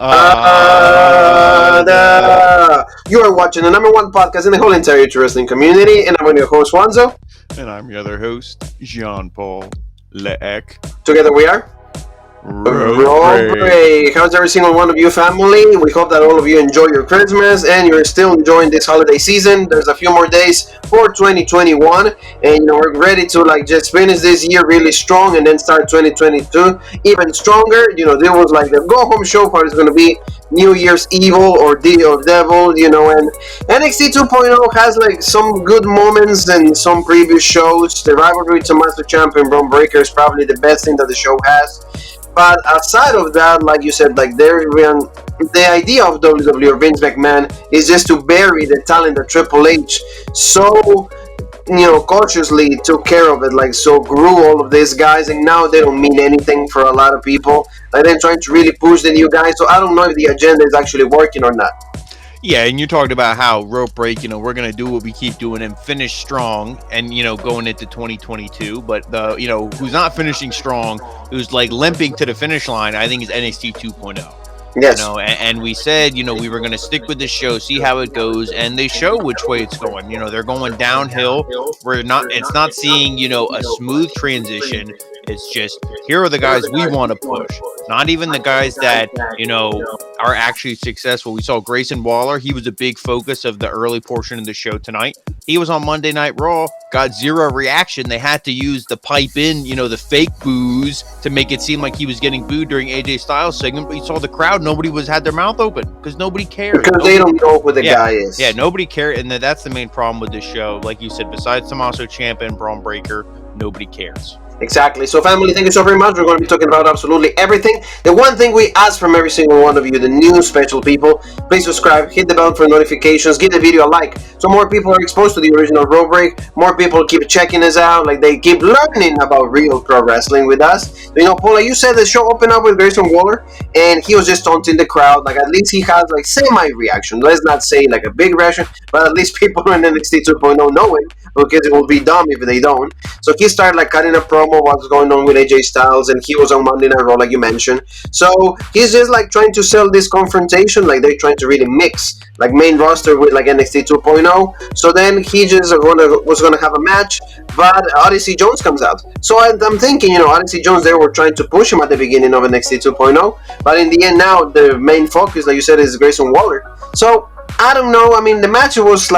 You are watching the number one podcast in the whole entire wrestling community, and I'm your host, Wanzo. And I'm your other host, Jean-Paul Leek. Together we are Road Break. How's every single one of you, family? We hope that all of you enjoy your Christmas and you're still enjoying this holiday season. There's a few more days for 2021, and we're ready to just finish this year really strong and then start 2022 even stronger. There was the go home show part is going to be New Year's Evil or Day of Devil, and NXT 2.0 has some good moments and some previous shows. The rivalry to Master Champion Braun Breaker is probably the best thing that the show has. But aside of that, like you said, the idea of WWE or Vince McMahon is just to bury the talent that Triple H so cautiously took care of it, so grew all of these guys, and now they don't mean anything for a lot of people. They're trying to really push the new guys, so I don't know if the agenda is actually working or not. Yeah, and you talked about how Rope Break, we're going to do what we keep doing and finish strong and, going into 2022. But, who's not finishing strong, who's limping to the finish line, I think is NXT 2.0. Yes. And we said, we were going to stick with this show, see how it goes, and they show which way it's going. They're going downhill. It's not seeing, a smooth transition. It's just, here are the guys we want to push. Not even the guys that, are actually successful. We saw Grayson Waller. He was a big focus of the early portion of the show tonight. He was on Monday Night Raw, got zero reaction. They had to use the pipe in, the fake boos to make it seem like he was getting booed during AJ Styles' segment. But you saw the crowd, nobody had their mouth open because nobody cared. Because they don't know who the guy is. Yeah, nobody cared. And that's the main problem with this show. Like you said, besides Tommaso Ciampa and Braun Breaker, nobody cares. Exactly. So, family, thank you so very much. We're going to be talking about absolutely everything. The one thing we ask from every single one of you, the new special people, please subscribe, hit the bell for notifications, give the video a like, so more people are exposed to the original Road Break. More people keep checking us out, they keep learning about real pro wrestling with us. Paula, you said the show opened up with Grayson Waller, and he was just taunting the crowd. At least he has semi-reaction. Let's not say a big reaction, but at least people in NXT 2.0 know it, because it will be dumb if they don't. So he started cutting a promo what's going on with AJ Styles, and he was on Monday Night Raw, like you mentioned. So he's just trying to sell this confrontation, they're trying to really mix main roster with NXT 2.0. So then he just was gonna have a match, but Odyssey Jones comes out. So I'm thinking, Odyssey Jones, they were trying to push him at the beginning of NXT 2.0, but in the end now the main focus, like you said, is Grayson Waller. So I don't know. I mean, the match was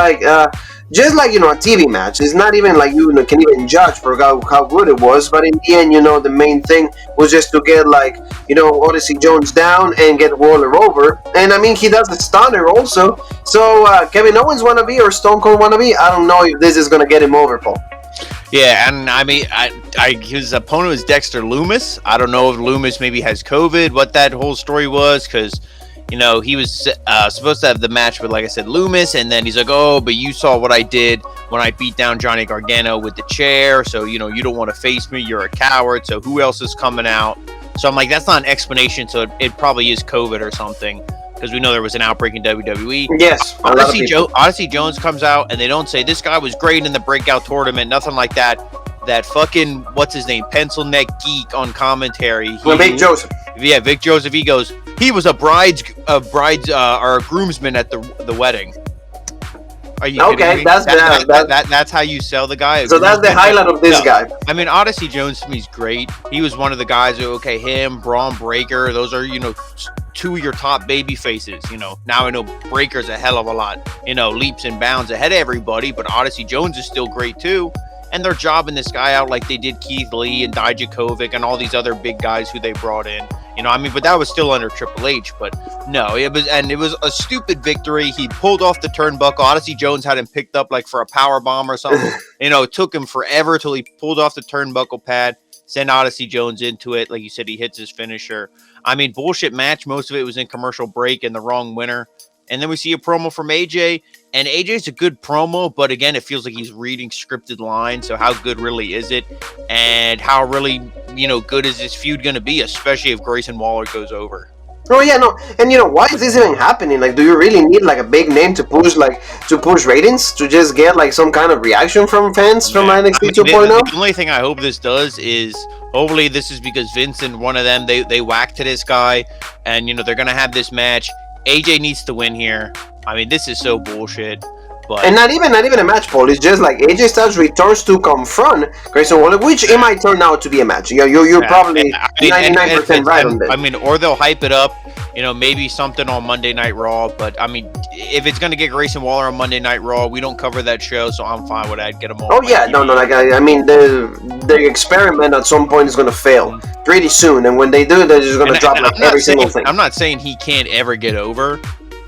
just a TV match. It's not even you can even judge for how good it was. But in the end, the main thing was just to get Odyssey Jones down and get Waller over. And I mean, he does the stunner also. So Kevin Owens wannabe or Stone Cold wannabe? I don't know if this is gonna get him over, Paul. Yeah, and I mean, his opponent was Dexter Lumis. I don't know if Lumis maybe has COVID, what that whole story was, because he was supposed to have the match with, like I said, Lumis, and then he's like, oh, but you saw what I did when I beat down Johnny Gargano with the chair, so, you don't want to face me, you're a coward, so who else is coming out? So I'm like, that's not an explanation, so it probably is COVID or something, because we know there was an outbreak in WWE. Yes. Odyssey Jones comes out, and they don't say, this guy was great in the breakout tournament, nothing like that. That fucking, what's his name, pencil neck geek on commentary. Vic Joseph. Yeah, Vic Joseph, he goes, he was a groomsman at the wedding. Are you okay? That's how you sell the guy. So that's the highlight of this guy. I mean, Odyssey Jones to me is great. He was one of the guys who, him, Braun Breaker, those are two of your top baby faces. Now I know Breaker's a hell of a lot, leaps and bounds ahead of everybody, but Odyssey Jones is still great too. And they're jobbing this guy out like they did Keith Lee and Dijakovic and all these other big guys who they brought in. But that was still under Triple H. But no, it was a stupid victory. He pulled off the turnbuckle. Odyssey Jones had him picked up for a power bomb or something. It took him forever till he pulled off the turnbuckle pad, sent Odyssey Jones into it. Like you said, he hits his finisher. I mean, bullshit match. Most of it was in commercial break and the wrong winner. And then we see a promo from AJ, and AJ's a good promo, but again, it feels like he's reading scripted lines. So how good really is it? And how really, good is this feud going to be, especially if Grayson Waller goes over? Oh yeah, no, and why is this even happening? Like, do you really need like a big name to push ratings to just get like some kind of reaction from fans from Yeah, I NXT mean, the 2.0? only thing I hope this does is hopefully this is because Vince and one of them they whacked to this guy, and they're gonna have this match. AJ needs to win here. I mean, this is so bullshit. And But not even a match, Paul. It's just like AJ Styles returns to confront Grayson Waller, which it might turn out to be a match. You're yeah, probably I mean, 99% right on this. I mean, or they'll hype it up. Maybe something on Monday Night Raw. But I mean, if it's gonna get Grayson Waller on Monday Night Raw, we don't cover that show, so I'm fine with that. Get him on. Oh my yeah, TV. no, like I mean the experiment at some point is gonna fail pretty soon, and when they do, they're just gonna drop like every single thing. I'm not saying he can't ever get over,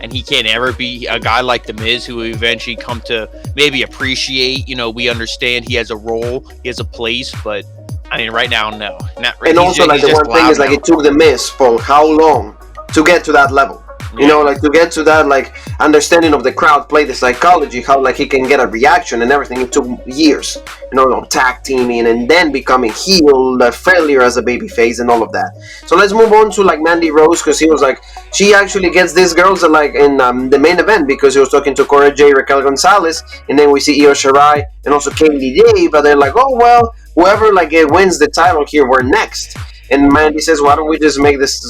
and he can't ever be a guy like The Miz who we eventually come to maybe appreciate. We understand he has a role, he has a place, but I mean, right now, no. Not really. And also, like the one thing is like it took the Miz for how long to get to that level. Like to get to that like understanding of the crowd, play the psychology, how like he can get a reaction and everything. It took years, tag teaming and then becoming heel, failure as a babyface and all of that. So let's move on to like Mandy Rose, because he was like she actually gets these girls like in the main event, because he was talking to Cora Jade, Raquel Gonzalez, and then we see Io Shirai and also Katie Day, but they're like, oh well, whoever like wins the title here, we're next. And Mandy says, why don't we just make this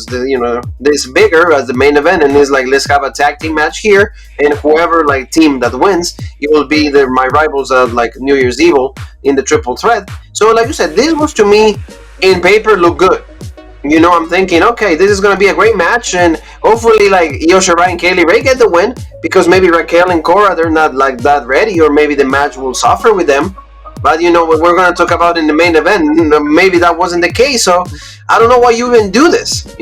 bigger as the main event? And he's like, let's have a tag team match here, and whoever like team that wins, it will be my rivals at like New Year's Evil in the triple threat. So like you said, this was to me in paper look good. I'm thinking, okay, this is gonna be a great match, and hopefully like Io Shirai and Kaylee Ray get the win, because maybe Raquel and Cora, they're not like that ready, or maybe the match will suffer with them. But what we're going to talk about in the main event, maybe that wasn't the case. So I don't know why you even do this,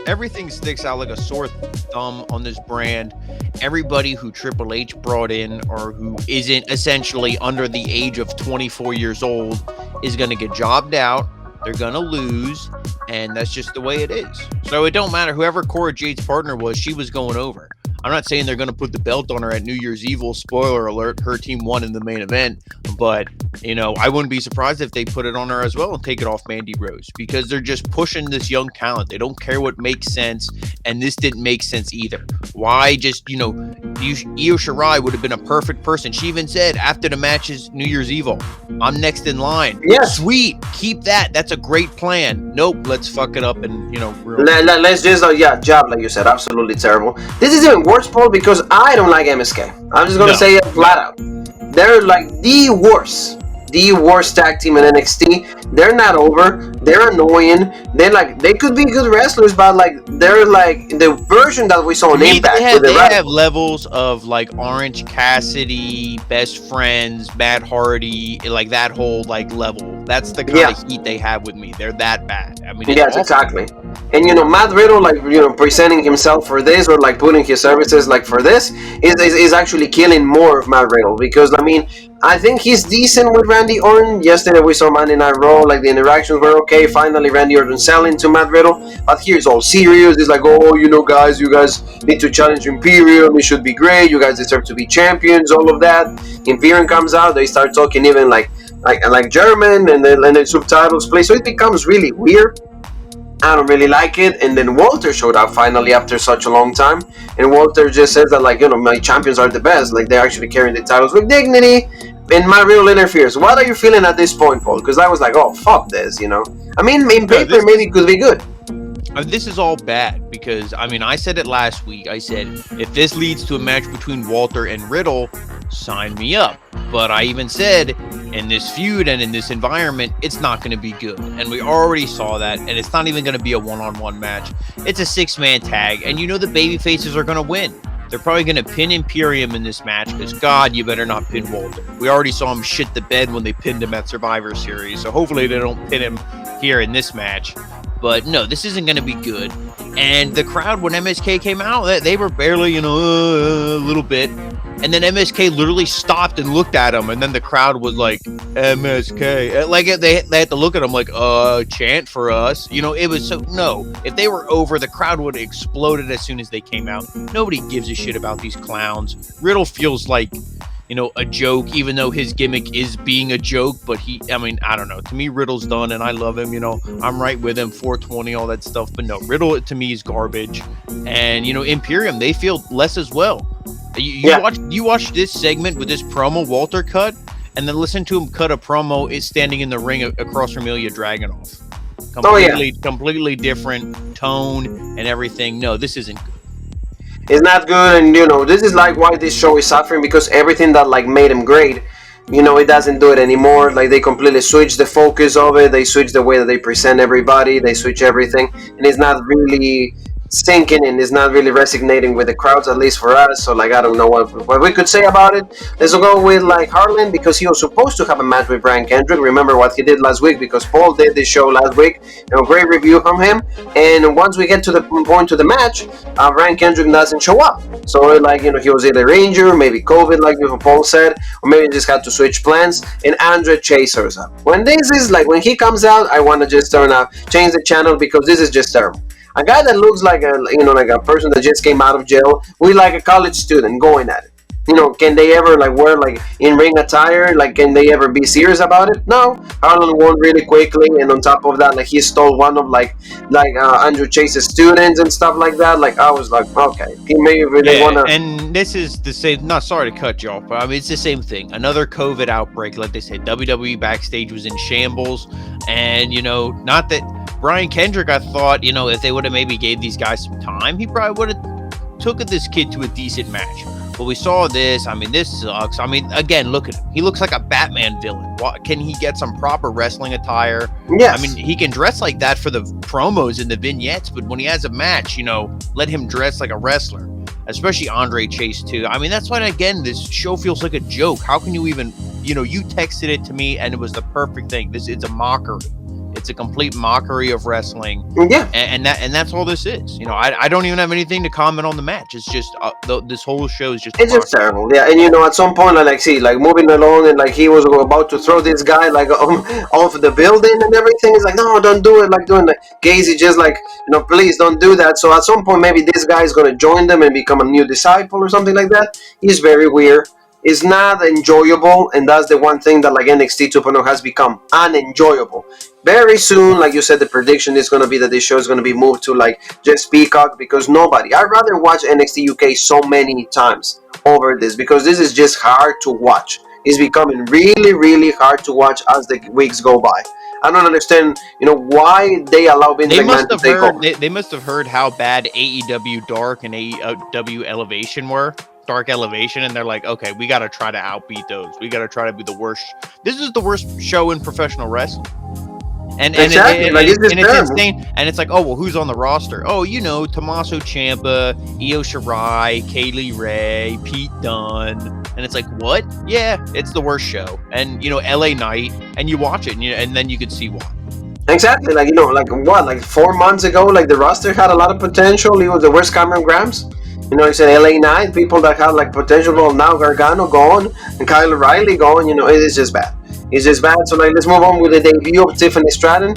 Everything sticks out like a sore thumb on this brand. Everybody who Triple H brought in, or who isn't essentially under the age of 24 years old, is going to get jobbed out. They're going to lose, and that's just the way it is. So it don't matter. Whoever Cora Jade's partner was, she was going over. I'm not saying they're going to put the belt on her at New Year's Evil. Spoiler alert, her team won in the main event. But, I wouldn't be surprised if they put it on her as well and take it off Mandy Rose, because they're just pushing this young talent. They don't care what makes sense, and this didn't make sense either. Why just, Io Shirai would have been a perfect person. She even said after the matches, New Year's Evil, I'm next in line. Yeah. Sweet. Keep that. That's a great plan. Nope. Let's fuck it up and, let's just, job, like you said, absolutely terrible. This is even worse, Paul, because I don't like MSK. I'm just going to say it flat out. They're like the worst tag team in NXT. They're not over. They're annoying. They could be good wrestlers, but like they're like the version that we saw on Impact. They have levels of like Orange Cassidy, Best Friends, Matt Hardy, like that whole like level. That's the kind of heat they have with me. They're that bad. I mean, exactly. And Matt Riddle, like presenting himself for this, or like putting his services like for this, is actually killing more of Matt Riddle, because I mean, I think he's decent with Randy Orton. Yesterday we saw Monday Night Raw, like the interactions were okay. Finally, Randy Orton selling to Matt Riddle, but here it's all serious. It's like, oh, guys, you guys need to challenge Imperium. It should be great. You guys deserve to be champions. All of that. Imperium comes out. They start talking even like German, and then subtitles play. So it becomes really weird. I don't really like it. And then Walter showed up finally after such a long time, and Walter just says that like, my champions are the best, like they're actually carrying the titles with dignity, and Matt Riddle interferes. What are you feeling at this point, Paul? Because I was like, oh fuck this, I mean, in paper maybe it could be good. This is all bad, because I mean, I said it last week. I said, if this leads to a match between Walter and Riddle, sign me up. But I even said, in this feud and in this environment, it's not going to be good. And we already saw that. And it's not even going to be a one-on-one match. It's a 6-man tag. And the baby faces are going to win. They're probably going to pin Imperium in this match, because, God, you better not pin Walter. We already saw him shit the bed when they pinned him at Survivor Series. So hopefully they don't pin him here in this match. But no, this isn't going to be good. And the crowd, when MSK came out, they were barely, a little bit. And then MSK literally stopped and looked at him. And then the crowd was like, MSK. Like, they had to look at him like, chant for us. It was so, no. If they were over, the crowd would have exploded as soon as they came out. Nobody gives a shit about these clowns. Riddle feels like, a joke, even though his gimmick is being a joke. But I don't know. To me, Riddle's done, and I love him. I'm right with him. 420, all that stuff. But no, Riddle to me is garbage. And Imperium, they feel less as well. You watch this segment with this promo Walter cut, and then listen to him cut a promo is standing in the ring across from Ilya Dragunov. Completely different tone and everything. No, this isn't good. It's not good, and this is like why this show is suffering, because everything that like made him great, it doesn't do it anymore. Like, they completely switch the focus of it. They switch the way that they present everybody. They switch everything, and it's not really sinking, and it's not really resonating with the crowds, at least for us. So like, I don't know what we could say about it. Let's go with like Harlan, because he was supposed to have a match with Brian Kendrick. Remember what he did last week, because Paul did this show last week. Great review from him. And once we get to the point to the match, Brian Kendrick doesn't show up. So like, he was either injured, maybe COVID, like Paul said, or maybe just had to switch plans. And Andre chasers up. When he comes out, I want to just change the channel, because this is just terrible. A guy that looks like a person that just came out of jail, we like a college student going at it. Can they ever wear in-ring attire? Can they ever be serious about it? No. Harlan won really quickly, and on top of that, he stole one of Andrew Chase's students and stuff like that. I was like, okay, he may really wanna. And this is the same. Not sorry to cut you off, but it's the same thing. Another COVID outbreak, like they said. WWE backstage was in shambles, and not that Brian Kendrick, I thought, if they would have maybe gave these guys some time, he probably would have took this kid to a decent match. But we saw this. This sucks. Again, look at him. He looks like a Batman villain. Can he get some proper wrestling attire? Yes. He can dress like that for the promos and the vignettes, but when he has a match, let him dress like a wrestler. Especially Andre Chase, too. That's why, again, this show feels like a joke. How can you even, you texted it to me, and it was the perfect thing. It's a mockery. It's a complete mockery of wrestling. Yeah. And that's all this is. I don't even have anything to comment on the match. It's just this whole show is just it's just terrible. Yeah. And at some point moving along, and he was about to throw this guy off the building and everything. It's like, no, don't do it. Doing Gacy just please don't do that. So at some point maybe this guy is gonna join them and become a new disciple or something like that. He's very weird. It's not enjoyable, and that's the one thing that NXT 2.0 has become unenjoyable. Very soon, like you said, the prediction is going to be that this show is going to be moved to just Peacock, because I'd rather watch NXT UK so many times over this, because this is just hard to watch. It's becoming really, really hard to watch as the weeks go by. I don't understand, why they allow Vince McMahon to take over. They must have heard how bad AEW Dark and AEW Elevation were. Dark Elevation, and they're like, okay, we got to try to outbeat those. We got to try to be the worst. This is the worst show in professional wrestling. And exactly. It's insane. And it's like, oh, well, who's on the roster? Oh, Tommaso Ciampa, Io Shirai, Kaylee Ray, Pete Dunne. And it's like, what? Yeah, it's the worst show. And, LA Knight, and you watch it, and then you can see why. Exactly. 4 months ago, the roster had a lot of potential. It was the worst Cameron Grimes. He said LA Knight, people that had potential. Well, now Gargano gone and Kyle O'Reilly gone. It is just bad. It's just bad. So let's move on with the debut of Tiffany Stratton.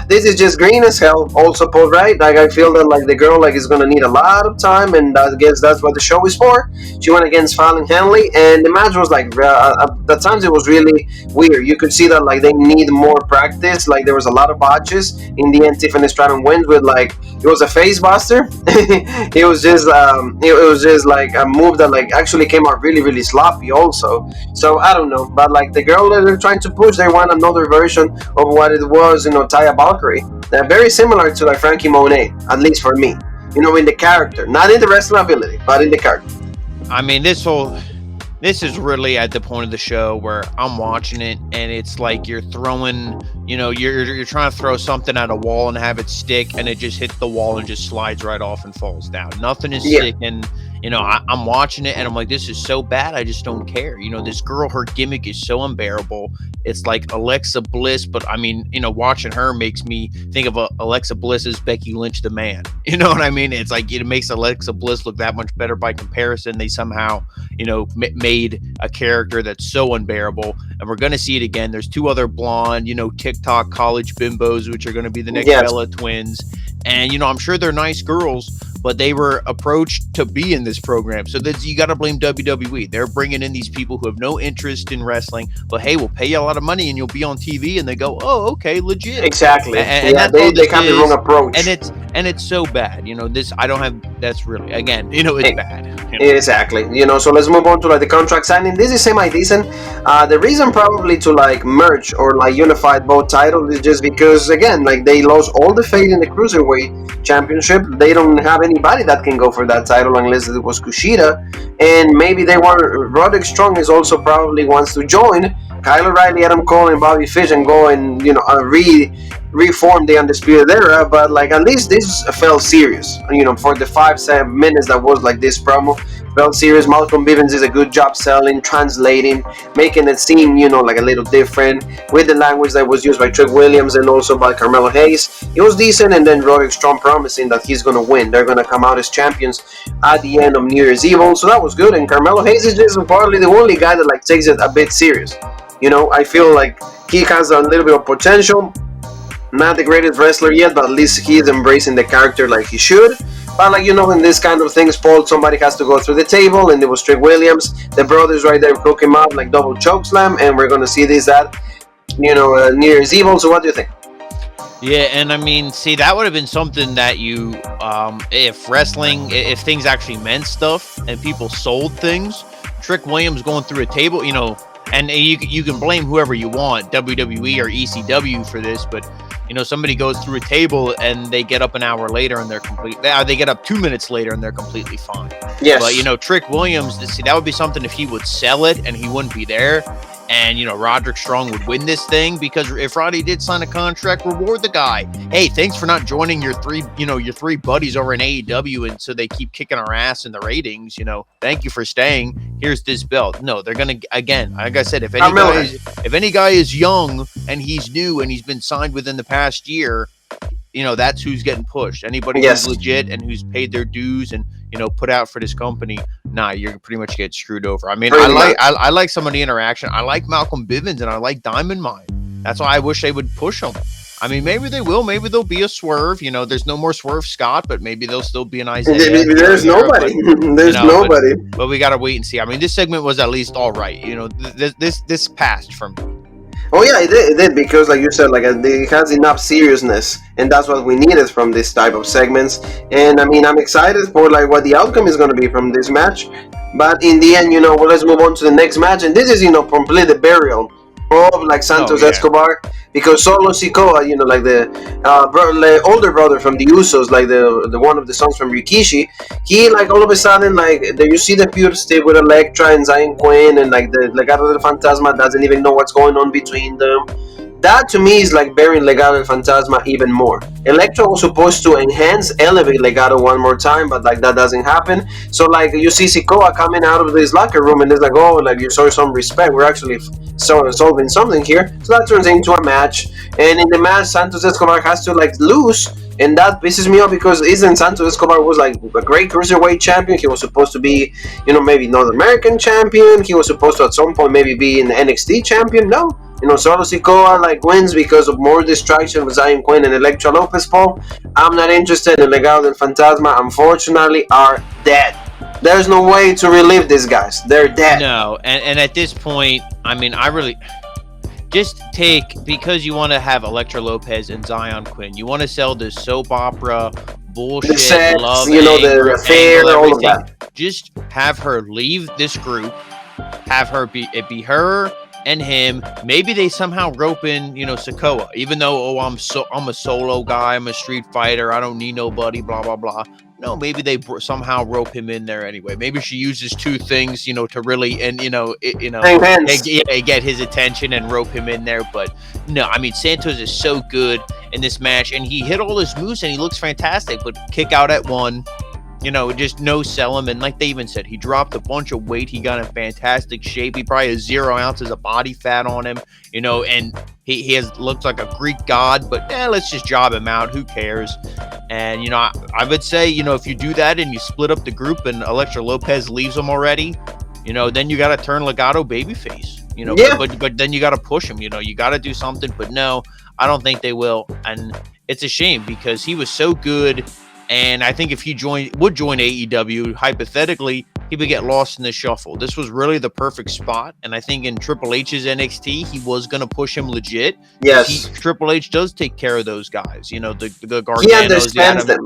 This is just green as hell. Also, Paul, right? I feel that the girl is gonna need a lot of time, and I guess that's what the show is for. She went against Fallon Henley, and the match was at times it was really weird. You could see that they need more practice. There was a lot of botches. In the end, Tiffany Stratton wins with it was a face buster. It was just a move that actually came out really, really sloppy also. So I don't know, but the girl that they're trying to push, they want another version of what it was, Taya Valkyrie. They're very similar to Frankie Monet, at least for me. In the character, not in the wrestling ability, but in the character. This is really at the point of the show where I'm watching it, and it's like you're throwing, you're trying to throw something at a wall and have it stick, and it just hits the wall and just slides right off and falls down. Nothing is sticking. I'm watching it, and I'm like, this is so bad, I just don't care. This girl, her gimmick is so unbearable. It's like Alexa Bliss, but watching her makes me think of Alexa Bliss as Becky Lynch the Man. You know what I mean? It's like it makes Alexa Bliss look that much better by comparison. They somehow, made a character that's so unbearable, and we're going to see it again. There's two other blonde, TikTok college bimbos, which are going to be the next Bella twins. And, I'm sure they're nice girls, but they were approached to be in this program. So you got to blame WWE. They're bringing in these people who have no interest in wrestling, but hey, we'll pay you a lot of money and you'll be on TV, and they go, oh, okay, legit. Exactly. And yeah, that's all they this have the is. wrong approach. And it's so bad. This I don't have. That's really, again, it's bad. Exactly. So let's move on to like the contract signing. This is semi-decent. The reason probably to like merge or like unify both titles is just because, again, like they lost all the faith in the Cruiserweight Championship. They don't have anybody that can go for that title unless it was Kushida. And maybe they want, Roderick Strong is also probably wants to join Kyle O'Reilly, Adam Cole, and Bobby Fish and go and, reform the Undisputed Era. But like at least this felt serious, for the 5-7 minutes that was like this promo. Felt serious. Malcolm Bivens did a good job selling, translating, making it seem, like a little different with the language that was used by Trick Williams and also by Carmelo Hayes. It was decent, and then Roderick Strong promising that he's going to win. They're going to come out as champions at the end of New Year's Eve, so that was good. And Carmelo Hayes is just probably the only guy that like takes it a bit serious. I feel like he has a little bit of potential. Not the greatest wrestler yet, but at least he is embracing the character like he should. But like, in this kind of things, Paul, somebody has to go through the table, and it was Trick Williams. The brothers right there cook him up like double chokeslam, and we're going to see this at, New Year's Eve. So what do you think? Yeah, and I mean, see, that would have been something that you, if things actually meant stuff and people sold things, Trick Williams going through a table, and you can blame whoever you want, WWE or ECW for this, but somebody goes through a table and they get up an hour later and they get up 2 minutes later and they're completely fine. Yes. But Trick Williams, see, that would be something if he would sell it and he wouldn't be there. And, Roderick Strong would win this thing, because if Roddy did sign a contract, reward the guy. Hey, thanks for not joining your three buddies over in AEW, and so they keep kicking our ass in the ratings. Thank you for staying. Here's this belt. No, they're gonna, again, like I said, if any guy is young and he's new and he's been signed within the past year, that's who's getting pushed. Anybody who's legit and who's paid their dues and put out for this company, you're pretty much get screwed over. I mean, I like some of the interaction. I like Malcolm Bivens and I like Diamond Mine. That's why I wish they would push them. I mean, maybe they will. Maybe there'll be a Swerve. There's no more Swerve Scott, but maybe there'll still be an Isaiah. There's nobody. There's nobody. But we gotta wait and see. I mean, this segment was at least all right. This passed for me. Oh yeah, it did, because like you said, like it has enough seriousness, and that's what we needed from this type of segments. And I mean, I'm excited for like what the outcome is going to be from this match. But in the end, let's move on to the next match, and this is complete the burial of like Santos Escobar, because Solo Sikoa, like the older brother from the Usos, like the one of the sons from Rikishi, he like all of a sudden like you see the feud still with Elektra and Zion Quinn, and like the Legado del Fantasma doesn't even know what's going on between them. That to me is like burying Legado del Fantasma even more. Elektra was supposed to elevate Legado one more time, but like that doesn't happen. So like you see Sikoa coming out of this locker room, and it's like, oh, like you show some respect. We're actually solving something here. So that turns into a match, and in the match, Santos Escobar has to like lose, and that pisses me off, because isn't Santos Escobar was like a great cruiserweight champion? He was supposed to be, maybe North American champion. He was supposed to at some point maybe be an NXT champion. No. Solo Sikoa like wins because of more distraction with Zion Quinn and Elektra Lopez. Paul, I'm not interested in Legado del Fantasma. Unfortunately, are dead. There's no way to relive these guys. They're dead. No, and at this point, I mean, I really just because you want to have Elektra Lopez and Zion Quinn. You want to sell this soap opera bullshit, the sets, love, the affair, all of that. Just have her leave this group. Have her be her and him. Maybe they somehow rope in, Sikoa, even though, I'm a solo guy, I'm a street fighter, I don't need nobody, blah blah blah. No, maybe they somehow rope him in there anyway. Maybe she uses two things, to really and get his attention and rope him in there. But no, I mean, Santos is so good in this match, and he hit all his moves and he looks fantastic. But kick out at one. Just no sell him. And like they even said, he dropped a bunch of weight. He got in fantastic shape. He probably has 0 ounces of body fat on him, and he looks like a Greek god, but let's just job him out. Who cares? And, I would say, if you do that and you split up the group and Elektra Lopez leaves him already, then you got to turn Legado babyface, but then you got to push him, you got to do something. But no, I don't think they will. And it's a shame, because he was so good And I think if he would join AEW, hypothetically, he would get lost in the shuffle. This was really the perfect spot. And I think in Triple H's NXT, he was going to push him legit. Yes. Triple H does take care of those guys. You know, the Garganos, He understands them.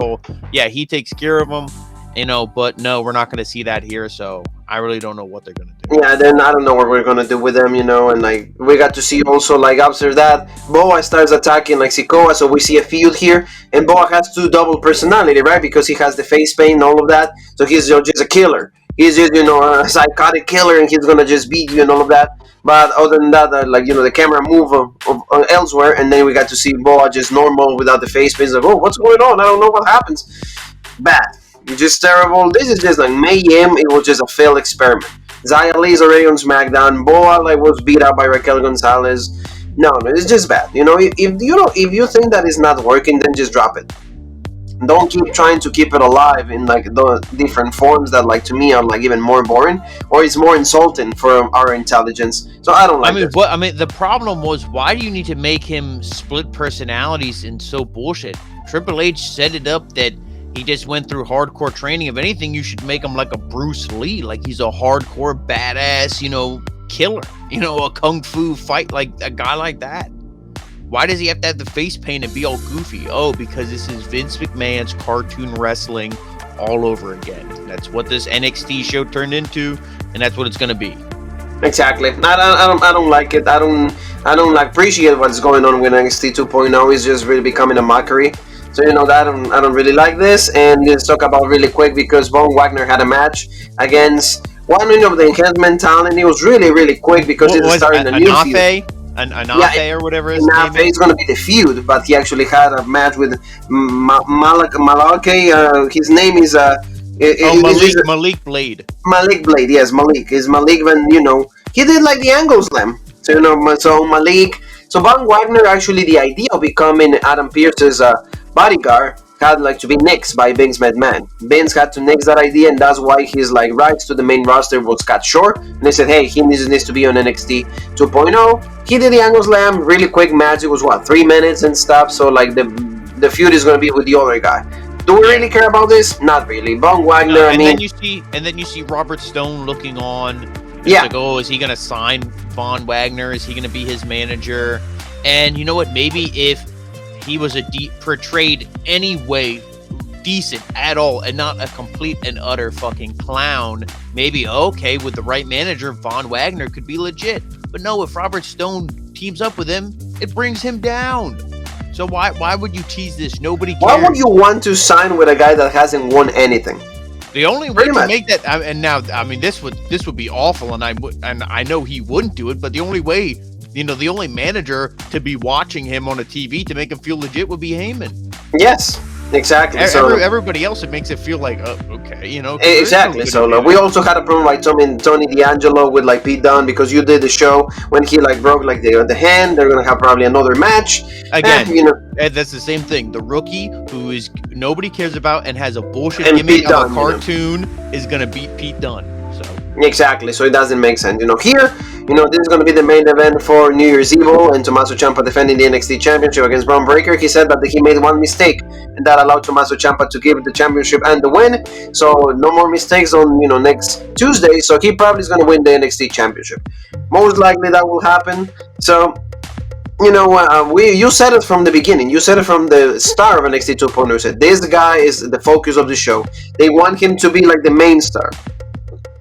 Yeah, he takes care of them. You know, but no, we're not going to see that here. So I really don't know what they're going to do. Yeah, then I don't know what we're going to do with them, you know. And like we got to see also, like after that, Boa starts attacking like Sikoa. So we see a feud here. And Boa has two double personality, right? Because he has the face paint and all of that. So he's just a killer. He's just, you know, a psychotic killer, and he's going to just beat you and all of that. But other than that, like, you know, the camera move elsewhere. And then we got to see Boa just normal without the face paint. Like, oh, what's going on? I don't know what happens. Bad. Just terrible. This is just like mayhem. It was just a failed experiment. Xia Li's already on SmackDown. Boa like was beat up by Raquel Gonzalez. No, it's just bad. You know, if you think that is not working, then just drop it. Don't keep trying to keep it alive in like the different forms that like to me are like even more boring, or it's more insulting for our intelligence. So I don't like it. I mean, the problem was, why do you need to make him split personalities and so bullshit? Triple H set it up that he just went through hardcore training. If anything, you should make him like a Bruce Lee. Like he's a hardcore badass, you know, killer. You know, a kung fu fight, like a guy like that. Why does he have to have the face paint and be all goofy? Oh, because this is Vince McMahon's cartoon wrestling all over again. That's what this NXT show turned into, and that's what it's going to be. Exactly. I don't like it. I don't like appreciate what's going on with NXT 2.0. It's just really becoming a mockery. So, you know, I don't really like this. And let's talk about really quick, because Von Wagner had a match against one of the enhancement talent. It was really, really quick because it's starting a new feud. Anafe or whatever his name is. It's going to be the feud, but he actually had a match with Malake. His name is Malik Blade. Malik Blade, yes, Malik. Is Malik, and, you know, he did like the angle slam. So, you know, so Malik. So Von Wagner, actually, the idea of becoming Adam Pearce's bodyguard had like to be nixed by Vince McMahon. Vince had to nix that idea, and that's why his like rights to the main roster was cut short. And they said, hey, he needs to be on NXT 2.0. He did the angle slam, really quick match. It was 3 minutes and stuff. So like the feud is going to be with the other guy. Do we really care about this? Not really. Von Wagner. Then you see Robert Stone looking on. Yeah. Like, oh, is he going to sign Von Wagner? Is he going to be his manager? And you know what? Maybe if he was portrayed anyway decent at all and not a complete and utter fucking clown, maybe okay, with the right manager, Von Wagner could be legit. But no, if Robert Stone teams up with him, it brings him down. So why would you tease this? Nobody cares. Why would you want to sign with a guy that hasn't won anything? The only way to make that, and now, I mean, this would be awful, and I know he wouldn't do it, but the only way, you know, the only manager to be watching him on a TV to make him feel legit would be Heyman. Yes, exactly. Everybody else, it makes it feel like, oh, okay, you know. Exactly. So we also had a problem like Tony D'Angelo with like Pete Dunne, because you did the show when he like broke like the hand. They're gonna have probably another match again. You know, that's the same thing. The rookie who is nobody cares about and has a bullshit gimmick of a cartoon is gonna beat Pete Dunne. So exactly. So it doesn't make sense. You know, here, you know, this is going to be the main event for New Year's Evil, and Tommaso Ciampa defending the NXT Championship against Braun Breaker. He said that he made one mistake, and that allowed Tommaso Ciampa to give the championship and the win. So no more mistakes on, you know, next Tuesday. So he probably is going to win the NXT Championship. Most likely that will happen. So, you know, you said it from the beginning. You said it from the start of NXT 2.0. You said this guy is the focus of the show. They want him to be like the main star.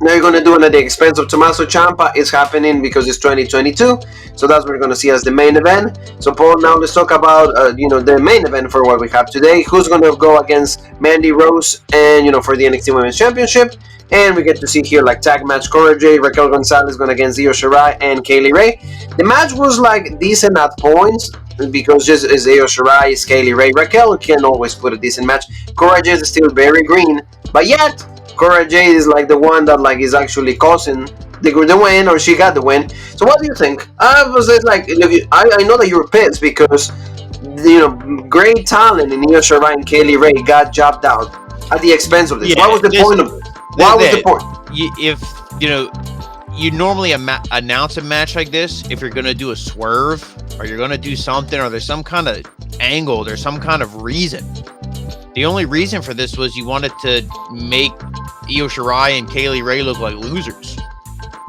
Now you're going to do it at the expense of Tommaso Ciampa. It's happening because it's 2022. So that's what we're going to see as the main event. So Paul, now let's talk about, you know, the main event for what we have today. Who's going to go against Mandy Rose and, you know, for the NXT Women's Championship. And we get to see here like tag match Cora Jade, Raquel Gonzalez going against Io Shirai and Kaylee Ray. The match was like decent at points, because just as Io Shirai is Kaylee Ray, Raquel can always put a decent match. Cora Jade is still very green, but yet Cora Jade is like the one that like is actually causing the win, or she got the win. So what do you think? I was like, I know that you're pissed because, you know, great talent in Io Shirai and Kaylee Ray got jobbed out at the expense of this. Yeah, what was the point of it? What was the point? If you know, you normally announce a match like this if you're gonna do a swerve or you're gonna do something, or there's some kind of angle, there's some kind of reason. The only reason for this was you wanted to make Io Shirai and Kaylee Ray look like losers.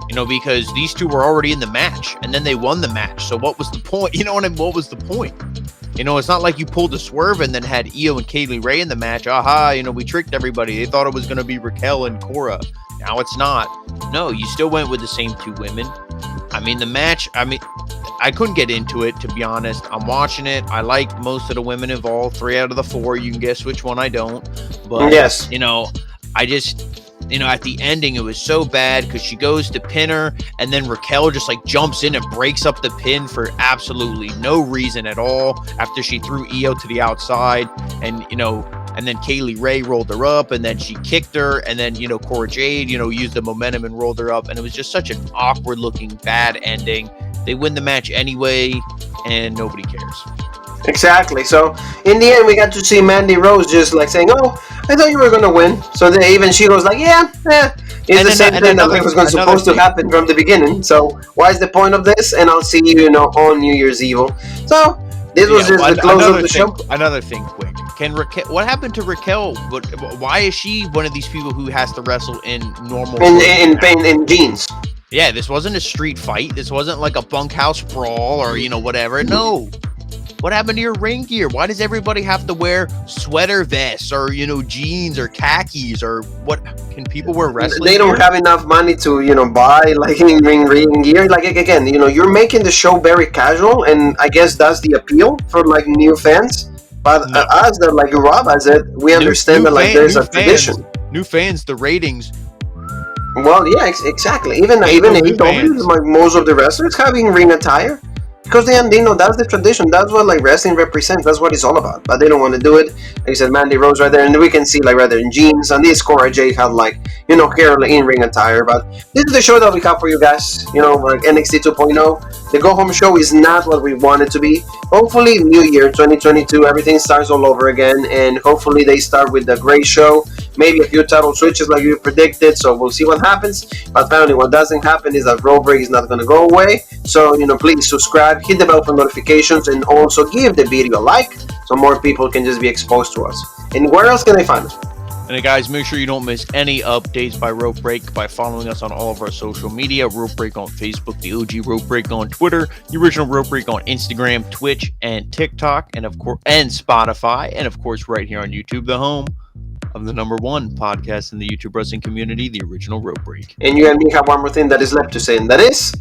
Because these two were already in the match, and then they won the match. So what was the point? What was the point? It's not like you pulled a swerve and then had Io and Kaylee Ray in the match. Aha, we tricked everybody. They thought it was going to be Raquel and Cora. Now it's not. No, you still went with the same two women. The match, I couldn't get into it, to be honest. I'm watching it. I like most of the women involved. 3 out of the 4. You can guess which one I don't. But, yes. I just... at the ending, it was so bad because she goes to pin her, and then Raquel just jumps in and breaks up the pin for absolutely no reason at all after she threw Io to the outside, and then Kaylee Ray rolled her up, and then she kicked her, and then Cora Jade used the momentum and rolled her up, and it was just such an awkward looking bad ending. They win the match anyway, and nobody cares. Exactly. So in the end, we got to see Mandy Rose just saying, "Oh, I thought you were gonna win." So even she was like, "Yeah, it's the same thing that was supposed to happen from the beginning." So why is the point of this? And I'll see you, on New Year's Eve. So this was just the close of the show. Another thing, quick. What happened to Raquel? Why is she one of these people who has to wrestle in normal in jeans? Yeah, this wasn't a street fight. This wasn't like a bunkhouse brawl or whatever. No. What happened to your ring gear? Why does everybody have to wear sweater vests or, jeans or khakis or what? Can people wear wrestling They don't gear? have enough money to, buy ring gear. Again, you're making the show very casual, and I guess that's the appeal for new fans. But us that Rob has it, we understand that there's a tradition. New fans, the ratings. Well, yeah, exactly. Even AEW, most of the wrestlers having ring attire. Because they know that's the tradition. That's what wrestling represents. That's what it's all about. But they don't want to do it. Like I said, Mandy Rose right there, and we can see rather in jeans. And this Cora Jade had hair in ring attire. But this is the show that we have for you guys. NXT 2.0. The go home show is not what we want it to be. Hopefully, New Year 2022, everything starts all over again, and hopefully they start with a great show. Maybe a few title switches like you predicted. So we'll see what happens. But apparently, what doesn't happen is that Raw break is not going to go away. So please subscribe. Hit the bell for notifications, and also give the video a like so more people can just be exposed to us. And where else can they find us? And guys, make sure you don't miss any updates by Rope Break by following us on all of our social media. Rope Break on Facebook, the OG Rope Break on Twitter, the original Rope Break on Instagram, Twitch, and TikTok, and Spotify, and of course right here on YouTube, the home of the #1 podcast in the YouTube wrestling community, the original Rope Break. And you and me have one more thing that is left to say, and that is